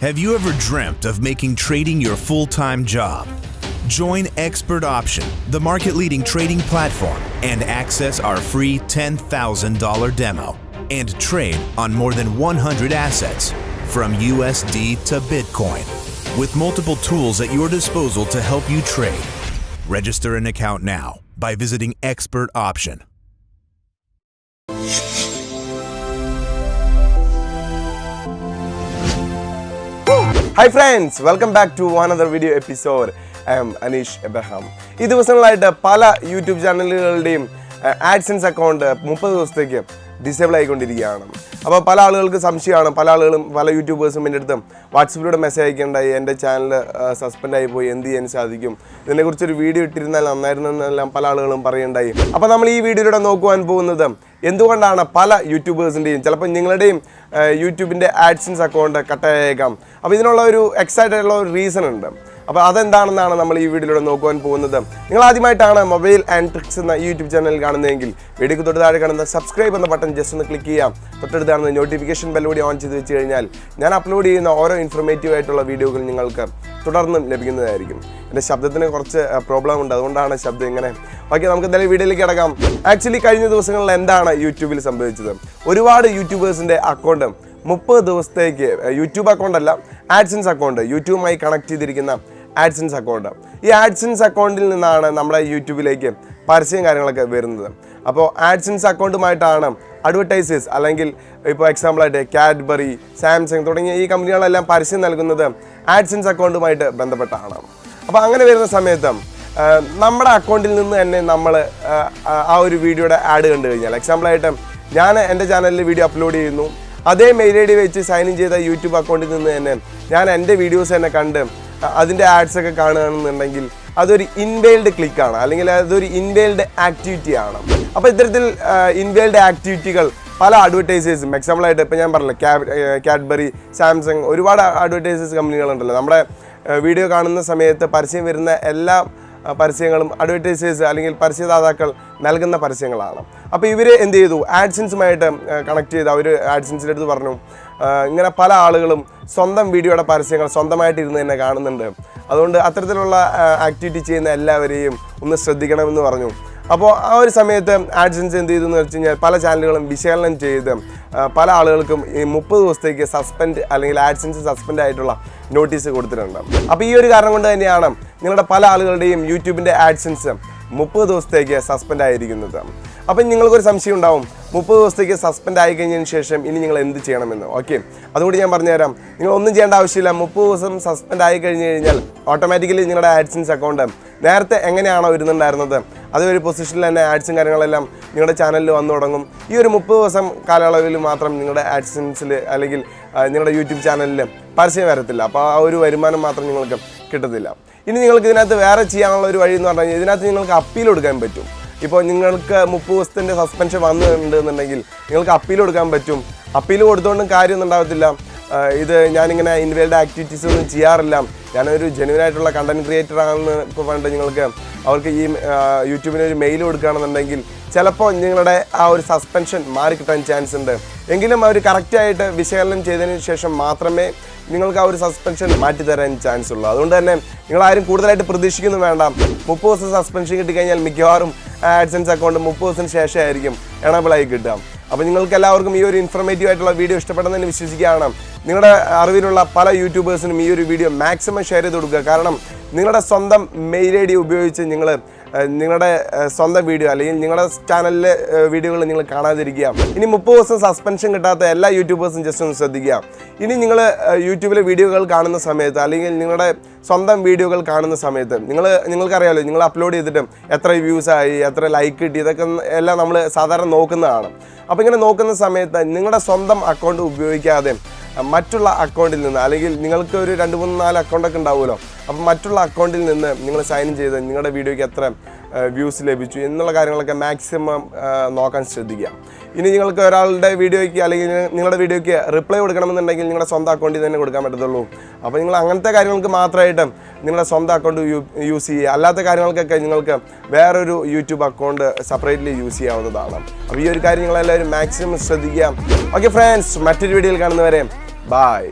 Have you ever dreamt of making trading your full-time job? Join Expert Option, the market-leading trading platform, and access our free $10,000 demo and trade on more than 100 assets, from USD to Bitcoin, with multiple tools at your disposal to help you trade. Register an account now by visiting Expert Option. Hi friends, welcome back to another video episode. I am Anish Abraham. ഈ ദിവസങ്ങളായിട്ട് പല YouTube ചാനലുകളുടെയും AdSense account 30 ദിവസത്തേക്ക് disable ആയിക്കൊണ്ടിരിക്കുകയാണ്. അപ്പോൾ പല ആളുകൾക്ക് സംശയമാണ്, പല ആളുകളും പല യൂട്യൂബേഴ്സും എൻ്റെ അടുത്ത് വാട്സപ്പിലൂടെ മെസ്സേജ് അയക്കേണ്ടായി, എൻ്റെ ചാനൽ സസ്പെൻഡായി പോയി, എന്ത് ചെയ്യാൻ സാധിക്കും, ഇതിനെക്കുറിച്ചൊരു വീഡിയോ ഇട്ടിരുന്നാൽ നന്നായിരുന്നു എന്നെല്ലാം പല ആളുകളും പറയുണ്ടായി. അപ്പോൾ നമ്മൾ ഈ വീഡിയോയിലൂടെ നോക്കുവാൻ പോകുന്നത് എന്തുകൊണ്ടാണ് പല യൂട്യൂബേഴ്സിൻ്റെയും ചിലപ്പോൾ നിങ്ങളുടെയും യൂട്യൂബിൻ്റെ ആഡ്സെൻസ് അക്കൗണ്ട് കട്ടായേക്കാം. അപ്പോൾ ഇതിനുള്ള ഒരു എക്സാക്റ്റ് ആയിട്ടുള്ള ഒരു റീസൺ ഉണ്ട്. അപ്പോൾ അതെന്താണെന്നാണ് നമ്മൾ ഈ വീഡിയോയിലൂടെ നോക്കുവാൻ പോകുന്നത്. നിങ്ങൾ ആദ്യമായിട്ടാണ് മൊബൈൽ ആൻഡ് ട്രിക്സ് എന്ന യൂട്യൂബ് ചാനൽ കാണുന്നതെങ്കിൽ വീഡിയോക്ക് തൊട്ട് താഴെ കാണുന്ന സബ്സ്ക്രൈബ് എന്ന ബട്ടൺ ജസ്റ്റ് ഒന്ന് ക്ലിക്ക് ചെയ്യാം. തൊട്ടടുത്ത് കാണുന്ന നോട്ടിഫിക്കേഷൻ ബെല്ലോടി ഓൺ ചെയ്ത് വെച്ച് കഴിഞ്ഞാൽ ഞാൻ അപ്ലോഡ് ചെയ്യുന്ന ഓരോ ഇൻഫർമേറ്റീവ് ആയിട്ടുള്ള വീഡിയോകൾ നിങ്ങൾക്ക് തുടർന്നും ലഭിക്കുന്നതായിരിക്കും. എൻ്റെ ശബ്ദത്തിന് കുറച്ച് പ്രോബ്ലം ഉണ്ട്, അതുകൊണ്ടാണ് ശബ്ദം ഇങ്ങനെ. ഓക്കെ, നമുക്ക് എന്തായാലും വീഡിയോയിലേക്ക് കിടക്കാം. ആക്ച്വലി കഴിഞ്ഞ ദിവസങ്ങളിൽ എന്താണ് യൂട്യൂബിൽ സംഭവിച്ചത്? ഒരുപാട് യൂട്യൂബേഴ്സിൻ്റെ അക്കൗണ്ട് 30 ദിവസത്തേക്ക്, യൂട്യൂബ് അക്കൗണ്ട് അല്ല, ആഡ്സെൻസ് അക്കൗണ്ട്, യൂട്യൂബുമായി കണക്ട് ചെയ്തിരിക്കുന്ന ആഡ്സെൻസ് അക്കൗണ്ട്, ഈ ആഡ്സെൻസ് അക്കൗണ്ടിൽ നിന്നാണ് നമ്മുടെ യൂട്യൂബിലേക്ക് പരസ്യം കാര്യങ്ങളൊക്കെ വരുന്നത്. അപ്പോൾ ആഡ്സെൻസ് അക്കൗണ്ടുമായിട്ടാണ് അഡ്വർടൈസേഴ്സ്, അല്ലെങ്കിൽ ഇപ്പോൾ എക്സാമ്പിളായിട്ട് കാഡ്ബറി, സാംസങ് തുടങ്ങിയ ഈ കമ്പനികളെല്ലാം പരസ്യം നൽകുന്നത് ആഡ്സെൻസ് അക്കൗണ്ടുമായിട്ട് ബന്ധപ്പെട്ടാണ്. അപ്പോൾ അങ്ങനെ വരുന്ന സമയത്ത് നമ്മുടെ അക്കൗണ്ടിൽ നിന്ന് തന്നെ നമ്മൾ ആ ഒരു വീഡിയോയുടെ ആഡ് കണ്ടു കഴിഞ്ഞാൽ, എക്സാമ്പിളായിട്ട് ഞാൻ എൻ്റെ ചാനലിൽ വീഡിയോ അപ്ലോഡ് ചെയ്യുന്നു, അതേ മെയിൽ ഐ ഡി വെച്ച് സൈൻ ഇൻ ചെയ്ത യൂട്യൂബ് അക്കൗണ്ടിൽ നിന്ന് തന്നെ ഞാൻ എൻ്റെ വീഡിയോസ് തന്നെ കണ്ട് അതിൻ്റെ ആഡ്സൊക്കെ കാണുകയാണെന്നുണ്ടെങ്കിൽ അതൊരു ഇൻവെയിൽഡ് ക്ലിക്കാണ്, അല്ലെങ്കിൽ അതൊരു ഇൻവെയിൽഡ് ആക്ടിവിറ്റിയാണ്. അപ്പോൾ ഇത്തരത്തിൽ ഇൻവെയിൽഡ് ആക്ടിവിറ്റികൾ പല അഡ്വർടൈസേഴ്സും, എക്സാമ്പിളായിട്ട് ഇപ്പോൾ ഞാൻ പറഞ്ഞില്ല, കാഡ്ബറി, സാംസങ്, ഒരുപാട് അഡ്വർടൈസേഴ്സ് കമ്പനികളുണ്ടല്ലോ. നമ്മുടെ വീഡിയോ കാണുന്ന സമയത്ത് പരസ്യം വരുന്ന എല്ലാ പരസ്യങ്ങളും അഡ്വർടൈസേഴ്സ് അല്ലെങ്കിൽ പരസ്യദാതാക്കൾ നൽകുന്ന പരസ്യങ്ങളാണ്. അപ്പോൾ ഇവർ എന്ത് ചെയ്തു, ആഡ്സെൻസുമായിട്ട് കണക്ട് ചെയ്ത് അവർ ആഡ്സെൻസിൻ്റെ അടുത്ത് പറഞ്ഞു, ഇങ്ങനെ പല ആളുകളും സ്വന്തം വീഡിയോയുടെ പരസ്യങ്ങൾ സ്വന്തമായിട്ട് ഇരുന്ന് തന്നെ കാണുന്നുണ്ട്, അതുകൊണ്ട് അത്തരത്തിലുള്ള ആക്ടിവിറ്റി ചെയ്യുന്ന എല്ലാവരെയും ഒന്ന് ശ്രദ്ധിക്കണമെന്ന് പറഞ്ഞു. അപ്പോൾ ആ ഒരു സമയത്ത് ആഡ്സെൻസ് എന്ത് ചെയ്തു എന്ന് വെച്ച് കഴിഞ്ഞാൽ പല ചാനലുകളും വിശകലനം ചെയ്ത് പല ആളുകൾക്കും ഈ 30 ദിവസത്തേക്ക് സസ്പെൻഡ് അല്ലെങ്കിൽ ആഡ്സെൻസ് സസ്പെൻഡ് ആയിട്ടുള്ള നോട്ടീസ് കൊടുത്തിട്ടുണ്ട്. അപ്പോൾ ഈ ഒരു കാരണം കൊണ്ട് തന്നെയാണ് നിങ്ങളുടെ പല ആളുകളുടെയും യൂട്യൂബിൻ്റെ ആഡ്സെൻസ് 30 ദിവസത്തേക്ക് സസ്പെൻഡ് ആയിരിക്കുന്നത്. അപ്പം നിങ്ങൾക്കൊരു സംശയം ഉണ്ടാവും, 30 ദിവസത്തേക്ക് സസ്പെൻഡ് ആയി കഴിഞ്ഞതിന് ശേഷം ഇനി നിങ്ങൾ എന്ത് ചെയ്യണമെന്ന്. ഓക്കെ, അതുകൊണ്ട് ഞാൻ പറഞ്ഞുതരാം. നിങ്ങൾ ഒന്നും ചെയ്യേണ്ട ആവശ്യമില്ല. 30 ദിവസം സസ്പെൻഡ് ആയി കഴിഞ്ഞ് കഴിഞ്ഞാൽ ഓട്ടോമാറ്റിക്കലി നിങ്ങളുടെ ആഡ്സെൻസ് അക്കൗണ്ട് നേരത്തെ എങ്ങനെയാണോ വരുന്നുണ്ടായിരുന്നത് അതേ ഒരു പൊസിഷനിൽ തന്നെ ആഡ്സും കാര്യങ്ങളെല്ലാം നിങ്ങളുടെ ചാനലിൽ വന്നു തുടങ്ങും. ഈ ഒരു 30 ദിവസം കാലയളവിൽ മാത്രം നിങ്ങളുടെ ആഡ്സെൻസിൽ അല്ലെങ്കിൽ നിങ്ങളുടെ യൂട്യൂബ് ചാനലിൽ പരസ്യം വരത്തില്ല. അപ്പോൾ ആ ഒരു വരുമാനം മാത്രം നിങ്ങൾക്ക് കിട്ടത്തില്ല. ഇനി നിങ്ങൾക്ക് ഇതിനകത്ത് വേറെ ചെയ്യാനുള്ള ഒരു വഴി എന്ന് പറഞ്ഞു കഴിഞ്ഞാൽ ഇതിനകത്ത് നിങ്ങൾക്ക് അപ്പീൽ കൊടുക്കാൻ പറ്റും. ഇപ്പോൾ നിങ്ങൾക്ക് 30 ദിവസത്തിൻ്റെ സസ്പെൻഷൻ വന്നിട്ടുണ്ടെന്നുണ്ടെങ്കിൽ നിങ്ങൾക്ക് അപ്പീൽ കൊടുക്കാൻ പറ്റും. അപ്പീൽ കൊടുത്തുകൊണ്ടും കാര്യമൊന്നും ഉണ്ടാകത്തില്ല. ഇത് ഞാനിങ്ങനെ ഇൻവെയിൽഡ് ആക്ടിവിറ്റീസ് ഒന്നും ചെയ്യാറില്ല, ഞാനൊരു ജെന്യുവനായിട്ടുള്ള കണ്ടന്റ് ക്രിയേറ്റർ ആണെന്ന് ഇപ്പോൾ പറഞ്ഞിട്ട് നിങ്ങൾക്ക് അവർക്ക് ഈ യൂട്യൂബിന് ഒരു മെയിൽ കൊടുക്കുകയാണെന്നുണ്ടെങ്കിൽ ചിലപ്പോൾ നിങ്ങളുടെ ആ ഒരു സസ്പെൻഷൻ മാറിക്കിട്ടാൻ ചാൻസ് ഉണ്ട്. എങ്കിലും അവർ കറക്റ്റായിട്ട് വിശകലനം ചെയ്തതിന് ശേഷം മാത്രമേ നിങ്ങൾക്ക് ആ ഒരു സസ്പെൻഷൻ മാറ്റിത്തരാൻ ചാൻസ് ഉള്ളൂ. അതുകൊണ്ട് തന്നെ നിങ്ങളാരും കൂടുതലായിട്ട് പ്രതീക്ഷിക്കുന്നു വേണ്ട. 30 ദിവസം സസ്പെൻഷൻ കിട്ടിക്കഴിഞ്ഞാൽ മിക്കവാറും ആഡ്സെൻസ് അക്കൗണ്ട് 30 ദിവസത്തിന് ശേഷമായിരിക്കും എണബിളായി കിട്ടുക. അപ്പോൾ നിങ്ങൾക്ക് എല്ലാവർക്കും ഈ ഒരു ഇൻഫർമേറ്റീവ് ആയിട്ടുള്ള വീഡിയോ ഇഷ്ടപ്പെടുന്നതിന് വിശ്വസിക്കുകയാണ്. നിങ്ങളുടെ അറിവിലുള്ള പല യൂട്യൂബേഴ്സിനും ഈ ഒരു വീഡിയോ മാക്സിമം ഷെയർ ചെയ്ത് കൊടുക്കുക. കാരണം നിങ്ങളുടെ സ്വന്തം മെയിൽ ഐ ഡി ഉപയോഗിച്ച് നിങ്ങൾ നിങ്ങളുടെ സ്വന്തം വീഡിയോ അല്ലെങ്കിൽ നിങ്ങളുടെ ചാനലിലെ വീഡിയോകൾ നിങ്ങൾ കാണാതിരിക്കുക. ഇനി 30 ദിവസം സസ്പെൻഷൻ കിട്ടാത്ത എല്ലാ യൂട്യൂബേഴ്സും ജസ്റ്റ് ഒന്ന് ശ്രദ്ധിക്കുക. ഇനി നിങ്ങൾ യൂട്യൂബിലെ വീഡിയോകൾ കാണുന്ന സമയത്ത് അല്ലെങ്കിൽ നിങ്ങളുടെ സ്വന്തം വീഡിയോകൾ കാണുന്ന സമയത്ത് നിങ്ങൾക്കറിയാമല്ലോ, നിങ്ങൾ അപ്ലോഡ് ചെയ്തിട്ട് എത്ര വ്യൂസായി, എത്ര ലൈക്ക് കിട്ടി, ഇതൊക്കെ എല്ലാം നമ്മൾ സാധാരണ നോക്കുന്നതാണ്. അപ്പോൾ ഇങ്ങനെ നോക്കുന്ന സമയത്ത് നിങ്ങളുടെ സ്വന്തം അക്കൗണ്ട് ഉപയോഗിക്കാതെ മറ്റുള്ള അക്കൗണ്ടിൽ നിന്ന്, അല്ലെങ്കിൽ നിങ്ങൾക്ക് ഒരു 2, 3, 4 അക്കൗണ്ടൊക്കെ ഉണ്ടാവുമല്ലോ, അപ്പോൾ മറ്റുള്ള അക്കൗണ്ടിൽ നിന്ന് നിങ്ങൾ സൈൻ ഇൻ ചെയ്ത് നിങ്ങളുടെ വീഡിയോയ്ക്ക് എത്ര വ്യൂസ് ലഭിച്ചു എന്നുള്ള കാര്യങ്ങളൊക്കെ മാക്സിമം നോക്കാൻ ശ്രദ്ധിക്കുക. ഇനി നിങ്ങൾക്ക് ഒരാളുടെ വീഡിയോയ്ക്ക് അല്ലെങ്കിൽ നിങ്ങളുടെ വീഡിയോയ്ക്ക് റിപ്ലൈ കൊടുക്കണമെന്നുണ്ടെങ്കിൽ നിങ്ങളുടെ സ്വന്തം അക്കൗണ്ടിൽ തന്നെ കൊടുക്കാൻ പറ്റത്തുള്ളൂ. അപ്പോൾ നിങ്ങൾ അങ്ങനത്തെ കാര്യങ്ങൾക്ക് മാത്രമായിട്ട് നിങ്ങളുടെ സ്വന്തം അക്കൗണ്ട് യൂസ് ചെയ്യുക. അല്ലാത്ത കാര്യങ്ങൾക്കൊക്കെ നിങ്ങൾക്ക് വേറൊരു യൂട്യൂബ് അക്കൗണ്ട് സെപ്പറേറ്റ്ലി യൂസ് ചെയ്യാവുന്നതാണ്. അപ്പോൾ ഈ ഒരു കാര്യം നിങ്ങളെല്ലാവരും മാക്സിമം ശ്രദ്ധിക്കുക. ഓക്കെ ഫ്രണ്ട്സ്, മറ്റൊരു വീഡിയോയിൽ കാണുന്നവരെ ബൈ.